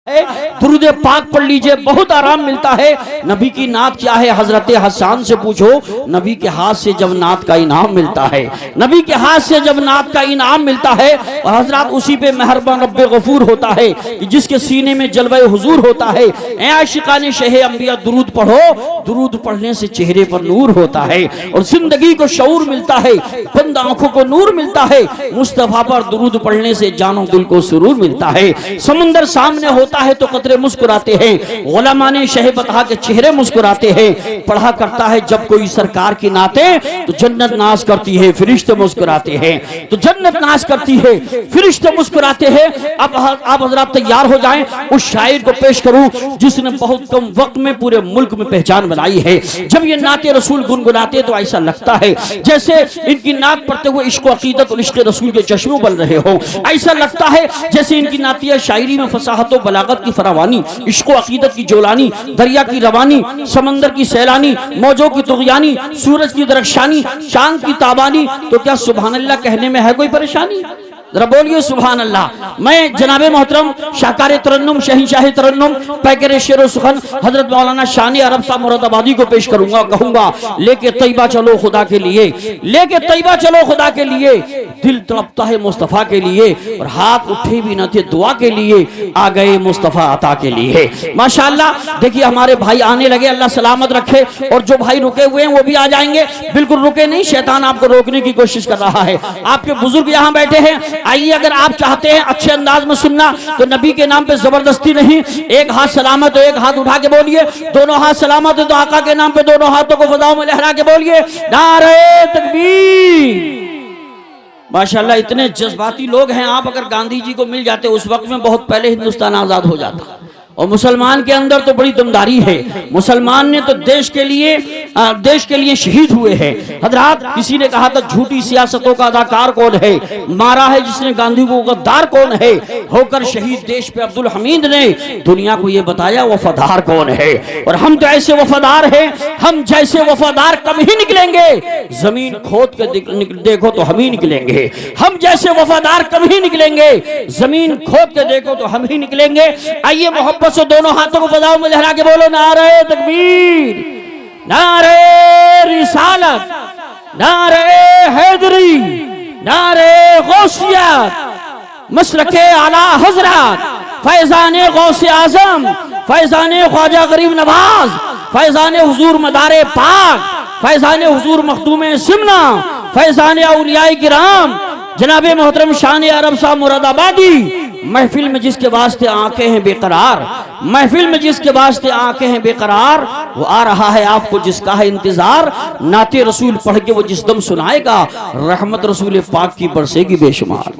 दुरूद पाक पढ़ लीजिए, बहुत आराम मिलता है। नबी की नात क्या है, हजरत हसन से पूछो। नबी के हाथ से जब नात का इनाम मिलता है, नबी के हाथ से जब नात का इनाम मिलता है, और हजरत उसी पे मेहरबान रब्बे गफूर होता है कि जिसके सीने में जलवा हुजूर होता है। ऐ आशिकाने शहे अंबिया दुरूद पढ़ो, दुरूद पढ़ने से चेहरे पर नूर होता है और जिंदगी को शऊर मिलता है, बंद आंखों को नूर मिलता है। मुस्तफा पर दुरूद पढ़ने से जानो दिल को सुरूर मिलता है। समंदर सामने होता है तो कतरे मुस्कुराते हैं, उलमा ने शहे बता के चेहरे मुस्कुराते हैं। पढ़ा करता है जब कोई सरकार की नाते तो जन्नत नाश करती है, फरिश्ते मुस्कुराते हैं। तो जन्नत नाश करती है, फरिश्ते मुस्कुराते हैं। अब आप हजरात तैयार हो जाएं, उस शायर को पेश करूं जिसने बहुत कम वक्त में पूरे मुल्क में पहचान बनाई है। जब ये नाते रसूल गुनगुनाते तो ऐसा लगता है जैसे इनकी नात पढ़ते हुए इश्क अकीदत और इश्क रसूल के चश्मे बन रहे हो। ऐसा लगता है जैसे इनकी नातिया शायरी में फसाहत और बलागत की फरावानी, इश्क अकीदत की जोलानी, दरिया की रवानी, समंदर की सैलानी, मौजों की तुगयानी, सूरज की दरख्शानी, चांद की ताबानी। तो क्या सुभान अल्लाह कहने में है कोई परेशानी? जरा बोलिए सुभान अल्लाह। मैं जनाबे मोहतरम शाहकार तरन्नुम, शहंशाह तरन्नुम, पैकर शेर सुखन हजरत मौलाना शान अरब साहब मुरादाबादी को पेश करूंगा। कहूंगा लेके तैयबा चलो खुदा के लिए, लेके तैयबा चलो खुदा के लिए। दिल तड़पता है मुस्तफा के लिए और हाथ उठे भी न थे दुआ के लिए, आ गए मुस्तफा अता के लिए। माशाअल्लाह देखिए हमारे भाई आने लगे, अल्लाह सलामत रखे। और जो भाई रुके हुए हैं वो भी आ जाएंगे। बिल्कुल रुके नहीं, शैतान आपको रोकने की कोशिश कर रहा है। आपके बुजुर्ग यहाँ बैठे हैं, आइए अगर आप चाहते हैं अच्छे अंदाज में सुनना तो नबी के नाम पे जबरदस्ती नहीं। एक हाथ सलामत हो, एक हाथ उठा के बोलिए। दोनों हाथ सलामत हो तो आका के नाम पे दोनों हाथों को फजाओं में लहरा के बोलिए नारे तकबीर। माशाअल्लाह इतने जज्बाती लोग हैं। आप अगर गांधी जी को मिल जाते उस वक्त में बहुत पहले हिंदुस्तान आजाद हो जाता। और मुसलमान के अंदर तो बड़ी दमदारी है। मुसलमान ने तो देश के लिए शहीद हुए हैं। हजरात किसी ने कहा था झूठी सियासतों का अदाकार कौन है, मारा है जिसने गांधी को गद्दार कौन है। होकर शहीद देश पे अब्दुल हमीद ने दुनिया को ये बताया वफादार कौन है। और हम तो ऐसे वफादार हैं, हम जैसे वफादार कम ही निकलेंगे। जमीन खोद के देखो तो हम ही निकलेंगे। हम जैसे वफादार कम ही निकलेंगे, जमीन खोद के देखो तो हम ही निकलेंगे। आइए मोहब्बत से दोनों हाथों को फजाओं में लहरा के बोलो नारे तकबीर, नारे रिसालत, नारे हैदरी, नारे गौसियत, मशरके आला हजरत, फैजाने गौसे आजम, फैजाने ख्वाजा गरीब नवाज, फैजाने हुजूर मदारे पाक, फैजाने हुजूर मखदूमे सिमना, फैजाने औलियाए किराम जनाबे मोहतरम शान अरब साहब मुरादाबादी। महफिल में जिसके वास्ते आंखें हैं बेकरार, महफिल में जिसके वास्ते आंखें हैं बेकरार, वो आ रहा है आपको जिसका है इंतजार। नाते रसूल पढ़ के वो जिस दम सुनाएगा, रहमत रसूल पाक की बरसेगी बेशुमार।